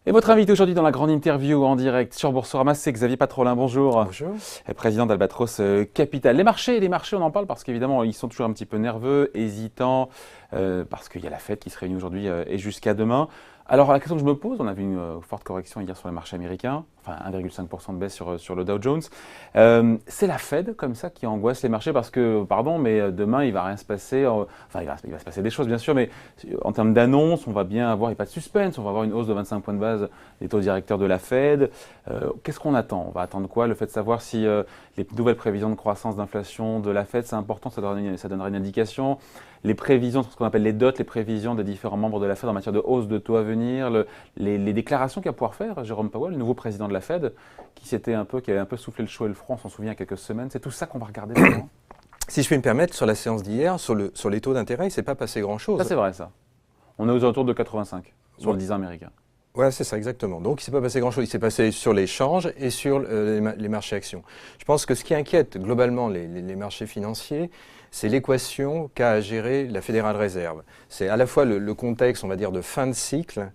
Et votre invité aujourd'hui dans la grande interview en direct sur Boursorama, c'est Xavier Patrolin. Bonjour. Bonjour. Président d'Albatros Capital. Les marchés, on en parle parce qu'évidemment, ils sont toujours un petit peu nerveux, hésitants, parce qu'il y a la Fed qui se réunit aujourd'hui et jusqu'à demain. Alors, la question que je me pose, on a vu une forte correction hier sur les marchés américains, enfin 1,5% de baisse sur le Dow Jones. C'est la Fed, comme ça, qui angoisse les marchés parce que, pardon, mais demain, il ne va rien se passer. Enfin, il va se passer des choses, bien sûr, mais en termes d'annonce, on va bien avoir, il n'y a pas de suspense, on va avoir une hausse de 25 points de base des taux directeurs de la Fed. Qu'est-ce qu'on attend? On va attendre quoi? Le fait de savoir si les nouvelles prévisions de croissance, d'inflation de la Fed, c'est important, ça donnera une indication. Les prévisions, ce qu'on appelle les dots, les prévisions des différents membres de la Fed en matière de hausse de taux à venir, les déclarations qu'il va pouvoir faire Jérôme Powell, le nouveau président de la Fed, qui avait un peu soufflé le chaud et le froid, on s'en souvient, il y a quelques semaines. C'est tout ça qu'on va regarder maintenant. Si je puis me permettre, sur la séance d'hier, sur les taux d'intérêt, il ne s'est pas passé grand-chose. Ça, c'est vrai, ça. On est aux alentours de 85 sur le 10 ans américain. Ouais, c'est ça, exactement. Donc, il ne s'est pas passé grand-chose. Il s'est passé sur les changes et sur les marchés actions. Je pense que ce qui inquiète globalement les marchés financiers, c'est l'équation qu'a à gérer la Fédérale Réserve. C'est à la fois le contexte, on va dire, de fin de cycle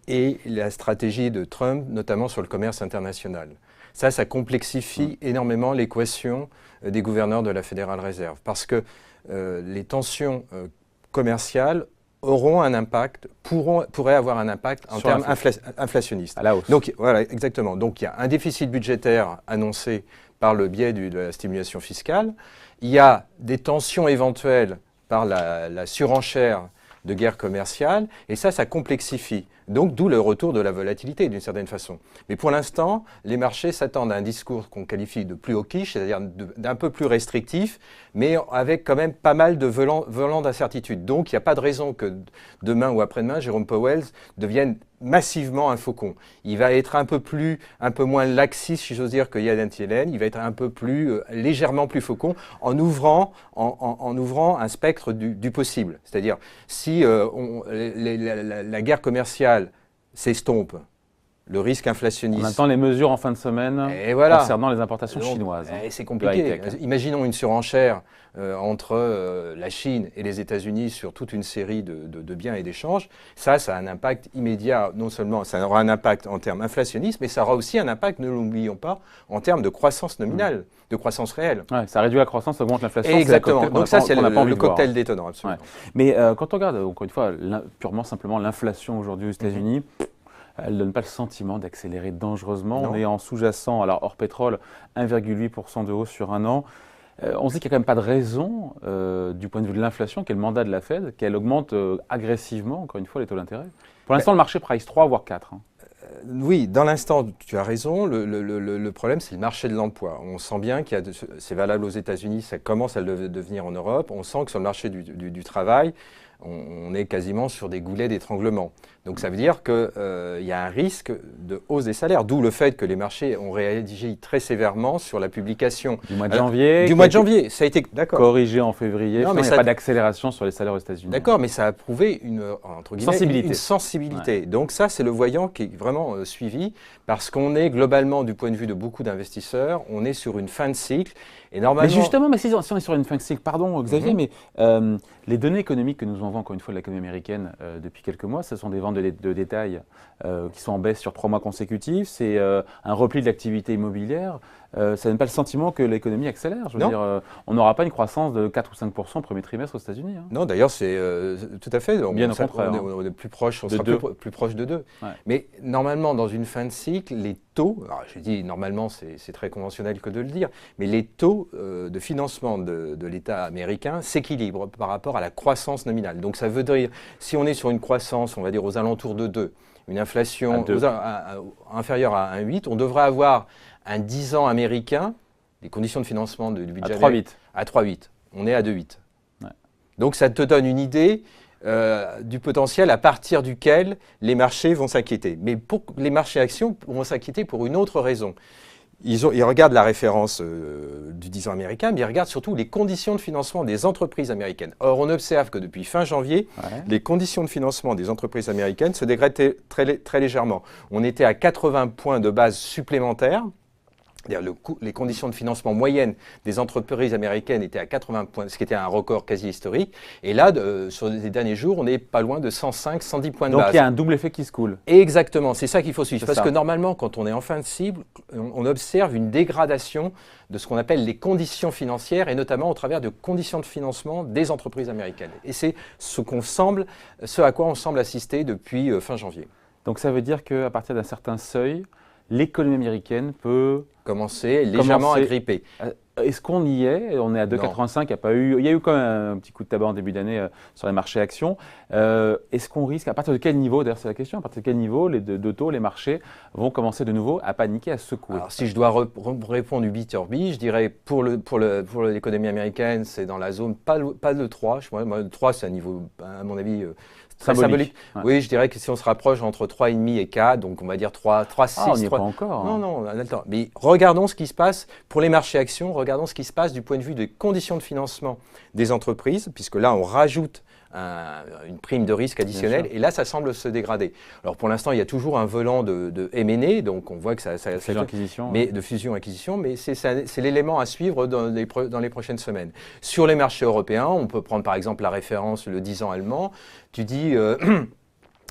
et la stratégie de Trump, notamment sur le commerce international. Ça complexifie énormément l'équation des gouverneurs de la Fédérale Réserve parce que les tensions commerciales auront un impact, pourraient avoir un impact en termes inflationnistes. À la hausse. Donc, voilà, exactement. Donc, il y a un déficit budgétaire annoncé par le biais de la stimulation fiscale. Il y a des tensions éventuelles par la surenchère de guerre commerciale, et ça complexifie. Donc, d'où le retour de la volatilité, d'une certaine façon. Mais pour l'instant, les marchés s'attendent à un discours qu'on qualifie de plus hawkish, c'est-à-dire d'un peu plus restrictif, mais avec quand même pas mal de volants d'incertitude. Donc, il n'y a pas de raison que demain ou après-demain, Jérôme Powell devienne massivement un faucon. Il va être un peu moins laxiste, si j'ose dire, que Janet Yellen. Il va être un peu légèrement plus faucon en ouvrant un spectre du possible. C'est-à-dire, si la guerre commerciale s'estompe, le risque inflationniste. On attend les mesures en fin de semaine concernant les importations chinoises. C'est compliqué. Imaginons une surenchère entre la Chine et les États-Unis sur toute une série de biens et d'échanges. Ça a un impact immédiat. Non seulement ça aura un impact en termes inflationnistes, mais ça aura aussi un impact, ne l'oublions pas, en termes de croissance nominale, de croissance réelle. Ouais, ça réduit la croissance, ça augmente l'inflation. Exactement. Donc ça, c'est le cocktail détonnant, absolument. Ouais. Mais quand on regarde, encore une fois, purement simplement l'inflation aujourd'hui aux États-Unis, elle ne donne pas le sentiment d'accélérer dangereusement. Non. On est en sous-jacent, alors hors pétrole, 1,8% de hausse sur un an. On se dit qu'il n'y a quand même pas de raison, du point de vue de l'inflation, qui est le mandat de la Fed, qu'elle augmente agressivement, encore une fois, les taux d'intérêt. Pour l'instant, le marché price 3, voire 4. Oui, dans l'instant, tu as raison. Le problème, c'est le marché de l'emploi. On sent bien c'est valable aux États-Unis, ça commence à le devenir en Europe. On sent que sur le marché du travail, on est quasiment sur des goulets d'étranglement. Donc ça veut dire qu'il y a un risque de hausse des salaires, d'où le fait que les marchés ont réagi très sévement sur la publication du mois de janvier. Du mois de janvier, ça a été corrigé en février. Non, mais il n'y a pas d'accélération sur les salaires aux États-Unis. D'accord, mais ça a prouvé entre guillemets, une sensibilité. Ouais. Donc ça, c'est le voyant qui est vraiment suivi, parce qu'on est globalement, du point de vue de beaucoup d'investisseurs, on est sur une fin de cycle. Et normalement... Mais justement, si on est sur une fin de cycle, pardon Xavier, mais les données économiques que nous envoie encore une fois l'économie américaine depuis quelques mois, ce sont des ventes de détail qui sont en baisse sur 3 mois consécutifs. C'est un repli de l'activité immobilière. Ça donne pas le sentiment que l'économie accélère. Je veux dire, on n'aura pas une croissance de 4 ou 5% au premier trimestre aux États-Unis. Hein. Non, d'ailleurs, c'est tout à fait. Bien au contraire. On est plus proche, on sera plus proche de 2. Ouais. Mais normalement, dans une fin de cycle, les taux, alors je dis normalement, c'est très conventionnel que de le dire, mais les taux de financement de l'État américain s'équilibrent par rapport à la croissance nominale. Donc ça veut dire, si on est sur une croissance, on va dire aux alentours de 2, une inflation inférieure à 1,8, on devrait avoir un 10 ans américain, les conditions de financement du budget à 3,8. On est à 2,8. Ouais. Donc ça te donne une idée du potentiel à partir duquel les marchés vont s'inquiéter. Mais les marchés actions vont s'inquiéter pour une autre raison. Ils regardent la référence du 10 ans américain, mais ils regardent surtout les conditions de financement des entreprises américaines. Or, on observe que depuis fin janvier, les conditions de financement des entreprises américaines se dégradent très légèrement. On était à 80 points de base supplémentaires Les conditions de financement moyennes des entreprises américaines étaient à 80 points, ce qui était un record quasi historique. Et là, sur les derniers jours, on est pas loin de 105, 110 points de base. Donc il y a un double effet qui se coule. Exactement, c'est ça qu'il faut suivre. C'est Parce ça. que normalement, quand on est en fin de cible, on observe une dégradation de ce qu'on appelle les conditions financières, et notamment au travers de conditions de financement des entreprises américaines. Et c'est ce à quoi on semble assister depuis fin janvier. Donc ça veut dire qu'à partir d'un certain seuil, l'économie américaine peut Commencer légèrement à gripper. Est-ce qu'on y est? On est à 2,85. Il y a eu quand même un petit coup de tabac en début d'année sur les marchés actions. Est-ce qu'on risque, à partir de quel niveau, d'ailleurs c'est la question, à partir de quel niveau les deux taux, les marchés vont commencer de nouveau à paniquer, à secouer? Alors si je dois répondre du B-Turbi, je dirais pour l'économie américaine, c'est dans la zone, pas le 3. Moi, le 3, c'est un niveau, à mon avis, très symbolique. Ouais. Oui, je dirais que si on se rapproche entre 3,5 et 4, donc on va dire 3, 6. Ah, on n'y est pas encore. Non, on a le temps. Mais regardons ce qui se passe pour les marchés actions, regardons ce qui se passe du point de vue des conditions de financement des entreprises, puisque là, on rajoute une prime de risque additionnelle, et là, ça semble se dégrader. Alors pour l'instant, il y a toujours un volant de M&A, donc on voit que ça fusion-acquisition. Mais de fusion-acquisition, mais c'est l'élément à suivre dans les prochaines semaines. Sur les marchés européens, on peut prendre par exemple la référence, le 10 ans allemand. Tu dis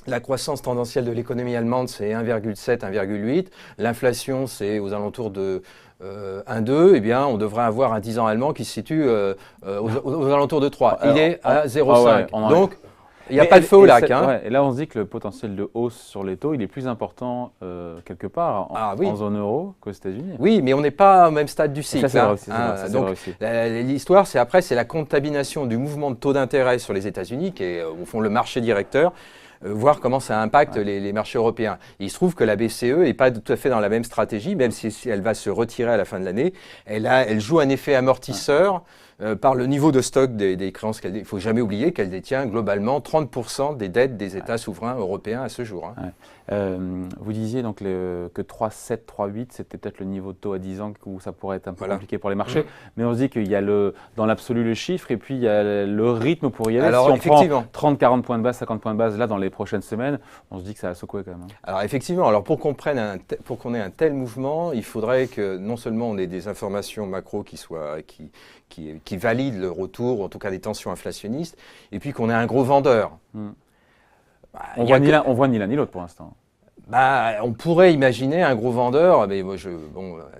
la croissance tendancielle de l'économie allemande, c'est 1,7, 1,8. L'inflation, c'est aux alentours de 1,2. Eh bien, on devrait avoir un 10 ans allemand qui se situe aux alentours de 3. Il est à 0,5. Donc, il n'y a pas de feu au lac. Ouais, et là, on se dit que le potentiel de hausse sur les taux, il est plus important quelque part en zone euro qu'aux États-Unis. Oui, mais on n'est pas au même stade du cycle. Ça, c'est vrai aussi. L'histoire, c'est la contamination du mouvement de taux d'intérêt sur les États-Unis, qui est au fond le marché directeur, voir comment ça impacte les marchés européens. Il se trouve que la BCE n'est pas tout à fait dans la même stratégie, même si elle va se retirer à la fin de l'année. Elle joue un effet amortisseur par le niveau de stock des créances. Il ne faut jamais oublier qu'elle détient globalement 30% des dettes des États souverains européens à ce jour. Vous disiez donc que 3,7, 3,8, c'était peut-être le niveau de taux à 10 ans où ça pourrait être un peu compliqué pour les marchés. Mais on se dit qu'il y a dans l'absolu le chiffre et puis il y a le rythme pour y aller. Alors, si on prend 30, 40 points de base, 50 points de base, là, dans les prochaines semaines, on se dit que ça va secouer quand même. Alors effectivement, pour qu'on ait un tel mouvement, il faudrait que non seulement on ait des informations macro qui valident le retour, ou en tout cas des tensions inflationnistes, et puis qu'on ait un gros vendeur. On voit ni l'un ni l'autre pour l'instant. On pourrait imaginer un gros vendeur, mais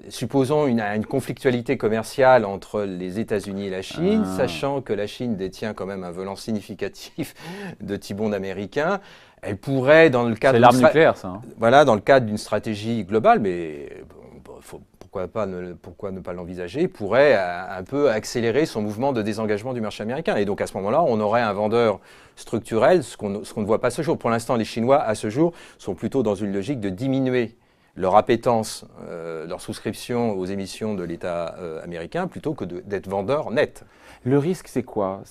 supposons une conflictualité commerciale entre les États-Unis et la Chine, sachant que la Chine détient quand même un volant significatif de T-bonds américains. Elle pourrait, dans le cadre... C'est l'arme nucléaire, ça. Voilà, dans le cadre d'une stratégie globale, mais pourquoi ne pas l'envisager, pourrait un peu accélérer son mouvement de désengagement du marché américain. Et donc à ce moment-là, on aurait un vendeur structurel, ce qu'on ne voit pas à ce jour. Pour l'instant, les Chinois, à ce jour, sont plutôt dans une logique de diminuer leur appétence, leur souscription aux émissions de l'État américain, plutôt que d'être vendeur net. Le risque, c'est quoi?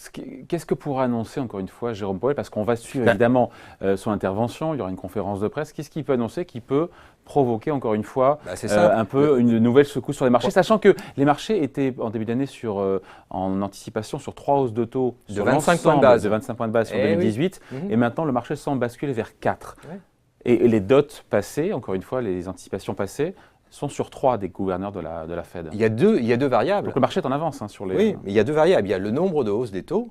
Qu'est-ce que pourra annoncer, encore une fois, Jérôme Powell? Parce qu'on va suivre évidemment son intervention, il y aura une conférence de presse. Qu'est-ce qu'il peut annoncer qui peut provoquer, encore une fois, un peu une nouvelle secousse sur les marchés, sachant que les marchés étaient, en début d'année, en anticipation sur 3 hausses de taux de 25 points de base. De 25 points de base sur 2018. Oui. Et maintenant, le marché semble basculer vers 4. Ouais. Et les dots passées, encore une fois, les anticipations passées, sont sur 3 des gouverneurs de la Fed. Il y a deux variables. Donc le marché est en avance sur les... Oui, mais il y a 2 variables. Il y a le nombre de hausses des taux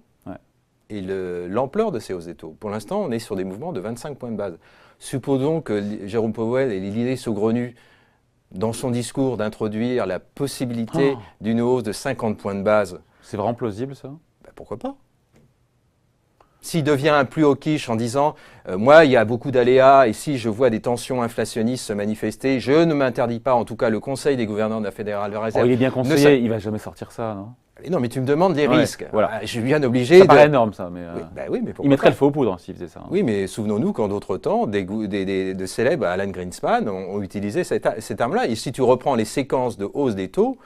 et l'ampleur de ces hausses des taux. Pour l'instant, on est sur des mouvements de 25 points de base. Supposons que Jérôme Powell ait l'idée saugrenue dans son discours d'introduire la possibilité d'une hausse de 50 points de base. C'est vraiment plausible, ça? Pourquoi pas? S'il devient un plus hawkish en disant moi, il y a beaucoup d'aléas et si je vois des tensions inflationnistes se manifester, je ne m'interdis pas, en tout cas le Conseil des gouverneurs de la Fédérale Réserve. Il est bien conseillé, il ne va jamais sortir ça, non? Non, mais tu me demandes les risques. Voilà. Je suis bien obligé. Ça paraît énorme, ça. Mais, oui, mais il mettrait le feu aux poudres s'il faisait ça. Oui, mais souvenons-nous qu'en d'autres temps, de célèbres, Alan Greenspan, ont utilisé cette arme-là. Et si tu reprends les séquences de hausse des taux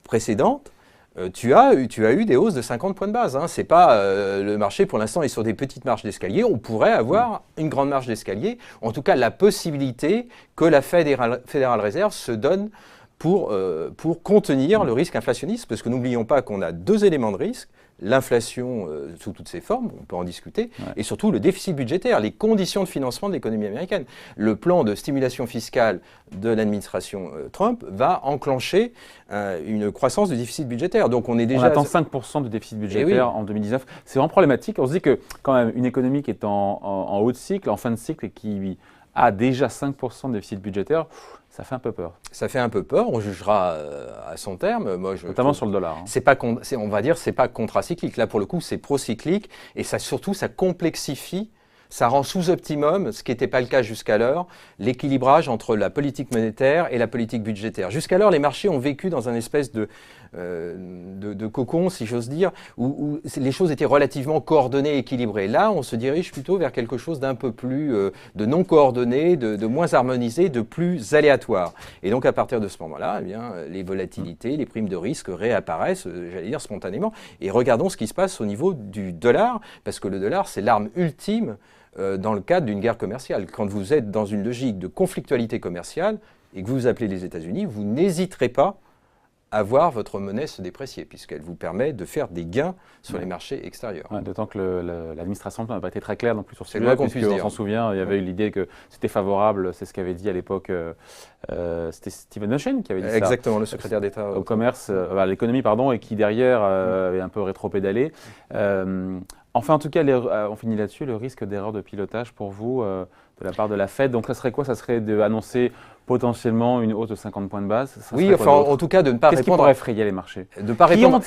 précédentes, tu as eu des hausses de 50 points de base. C'est pas le marché, pour l'instant, est sur des petites marches d'escalier. On pourrait avoir une grande marche d'escalier. En tout cas, la possibilité que la Fédérale Réserve se donne pour contenir le risque inflationniste. Parce que n'oublions pas qu'on a 2 éléments de risque. l'inflation sous toutes ses formes, on peut en discuter, Ouais. et surtout le déficit budgétaire, les conditions de financement de l'économie américaine. Le plan de stimulation fiscale de l'administration Trump va enclencher une croissance du déficit budgétaire. Donc on est déjà... On attend 5% de déficit budgétaire en 2019. C'est vraiment problématique. On se dit que quand même une économie qui est en haut de cycle, en fin de cycle, et qui a déjà 5% de déficit budgétaire, ça fait un peu peur. Ça fait un peu peur, on jugera à son terme. Moi, Notamment sur le dollar. C'est pas, on va dire, c'est pas contracyclique. Là, pour le coup, c'est procyclique et ça surtout, ça complexifie, ça rend sous-optimum, ce qui n'était pas le cas jusqu'alors, l'équilibrage entre la politique monétaire et la politique budgétaire. Jusqu'alors, les marchés ont vécu dans un espèce de cocon, si j'ose dire, où les choses étaient relativement coordonnées et équilibrées. Là, on se dirige plutôt vers quelque chose d'un peu plus de non coordonné, de moins harmonisé, de plus aléatoire. Et donc, à partir de ce moment-là, eh bien, les volatilités, les primes de risque réapparaissent, j'allais dire, spontanément. Et regardons ce qui se passe au niveau du dollar, parce que le dollar, c'est l'arme ultime dans le cadre d'une guerre commerciale. Quand vous êtes dans une logique de conflictualité commerciale et que vous appelez les États-Unis, vous n'hésiterez pas à voir votre monnaie se déprécier, puisqu'elle vous permet de faire des gains sur les marchés extérieurs. Ouais, d'autant que l'administration n'a pas été très claire non plus sur C'est celui-là, qu'on puisse dire. on s'en souvient, il y avait eu l'idée que c'était favorable, c'est ce qu'avait dit à l'époque, c'était Steven Mnuchin qui avait dit ça. Exactement, le secrétaire d'État au commerce, à l'économie, pardon, et qui derrière avait un peu rétropédalé. Enfin, en tout cas, on finit là-dessus, le risque d'erreur de pilotage pour vous de la part de la Fed. Donc, ça serait quoi? Ça serait d'annoncer potentiellement une hausse de 50 points de base? Oui, enfin, en tout cas, de ne pas Qu'est-ce qui répondre... pourrait effrayer les marchés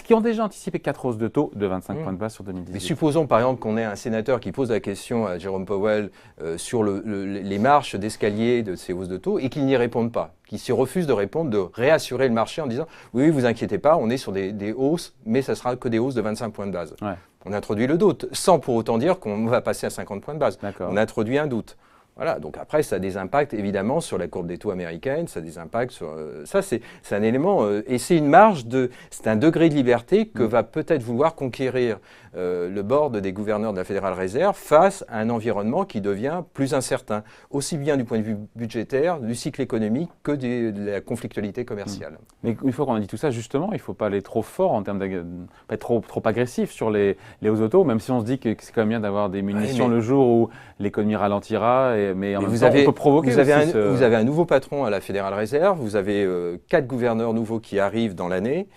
qui ont déjà anticipé 4 hausses de taux de 25 points de base sur 2018. Mais supposons, par exemple, qu'on ait un sénateur qui pose la question à Jerome Powell sur les marches d'escalier de ces hausses de taux et qu'il n'y réponde pas, qu'il s'y refuse de répondre, de réassurer le marché en disant « Oui, vous inquiétez pas, on est sur des hausses, mais ça sera que des hausses de 25 points de base. Ouais. » On introduit le doute, sans pour autant dire qu'on va passer à 50 points de base. On introduit un doute. Voilà, donc après, ça a des impacts évidemment sur la courbe des taux américaine, ça a des impacts sur... ça, c'est un élément... et c'est une marge c'est un degré de liberté que va peut-être vouloir conquérir le board des gouverneurs de la Fédérale Réserve face à un environnement qui devient plus incertain, aussi bien du point de vue budgétaire, du cycle économique, que de la conflictualité commerciale. Mais une fois qu'on a dit tout ça, justement, il ne faut pas aller trop fort en termes pas être trop agressif sur les hausses de taux, même si on se dit que c'est quand même bien d'avoir des munitions le jour où l'économie ralentira, mais en même temps, on peut provoquer vous avez un nouveau patron à la Fédérale Réserve, vous avez 4 gouverneurs nouveaux qui arrivent dans l'année,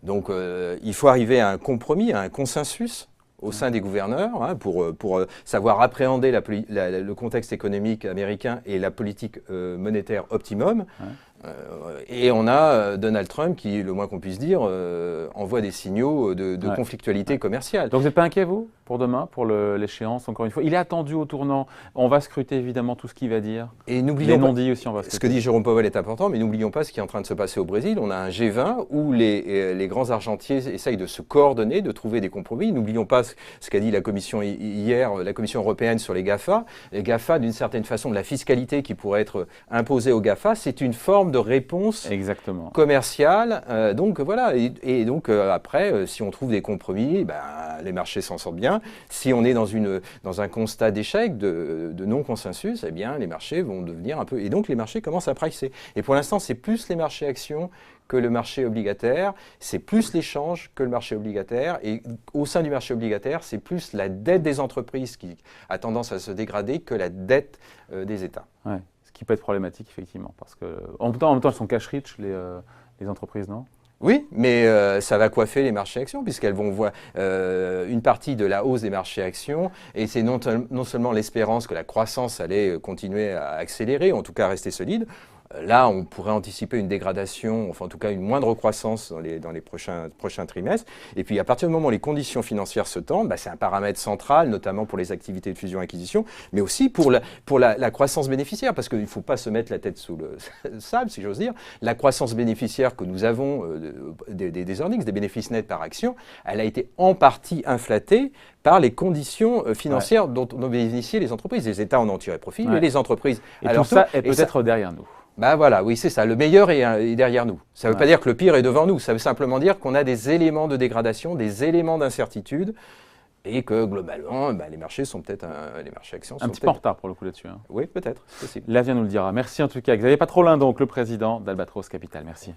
donc il faut arriver à un compromis, à un consensus au sein des gouverneurs pour savoir appréhender le contexte économique américain et la politique monétaire optimum. Ouais. Et on a Donald Trump qui, le moins qu'on puisse dire, envoie des signaux de conflictualité commerciale. Donc vous n'êtes pas inquiet, vous, pour demain, pour l'échéance, encore une fois? Il est attendu au tournant. On va scruter évidemment tout ce qu'il va dire. Et n'oublions pas, non-dits aussi, on va scruter. Ce que dit Jérôme Powell est important, mais n'oublions pas ce qui est en train de se passer au Brésil. On a un G20 où les grands argentiers essayent de se coordonner, de trouver des compromis. N'oublions pas ce qu'a dit la Commission hier, la Commission européenne sur les GAFA. Les GAFA, d'une certaine façon, de la fiscalité qui pourrait être imposée aux GAFA, c'est une forme de réponse commerciale. Donc voilà, et donc après, si on trouve des compromis, les marchés s'en sortent bien. Si on est dans un constat d'échec, de non-consensus, eh bien les marchés vont devenir un peu... Et donc les marchés commencent à pricer. Et pour l'instant, c'est plus les marchés actions que le marché obligataire, c'est plus l'échange que le marché obligataire. Et au sein du marché obligataire, c'est plus la dette des entreprises qui a tendance à se dégrader que la dette des États. Ouais. Qui peut être problématique, effectivement, parce qu'en même temps, elles sont cash-rich, les entreprises, non? Oui, mais ça va coiffer les marchés actions, puisqu'elles vont voir une partie de la hausse des marchés actions, et c'est non seulement l'espérance que la croissance allait continuer à accélérer, en tout cas rester solide. Là, on pourrait anticiper une dégradation, enfin en tout cas une moindre croissance dans les prochains trimestres. Et puis à partir du moment où les conditions financières se tendent, c'est un paramètre central, notamment pour les activités de fusion-acquisition, mais aussi pour la croissance bénéficiaire, parce qu'il ne faut pas se mettre la tête sous le sable, si j'ose dire. La croissance bénéficiaire que nous avons des earnings, des bénéfices nets par action, elle a été en partie inflatée par les conditions financières dont ont bénéficié les entreprises. Les États en ont tiré profit, mais les entreprises... Et tout ça est peut-être derrière nous. Voilà, oui, c'est ça. Le meilleur est derrière nous. Ça ne veut pas dire que le pire est devant nous. Ça veut simplement dire qu'on a des éléments de dégradation, des éléments d'incertitude, et que globalement, les marchés sont peut-être les marchés actions sont un petit peu en retard pour le coup là-dessus. Oui, peut-être, c'est possible. L'avenir nous le dira. Merci en tout cas. Xavier Patrolin, donc le président d'Albatros Capital. Merci.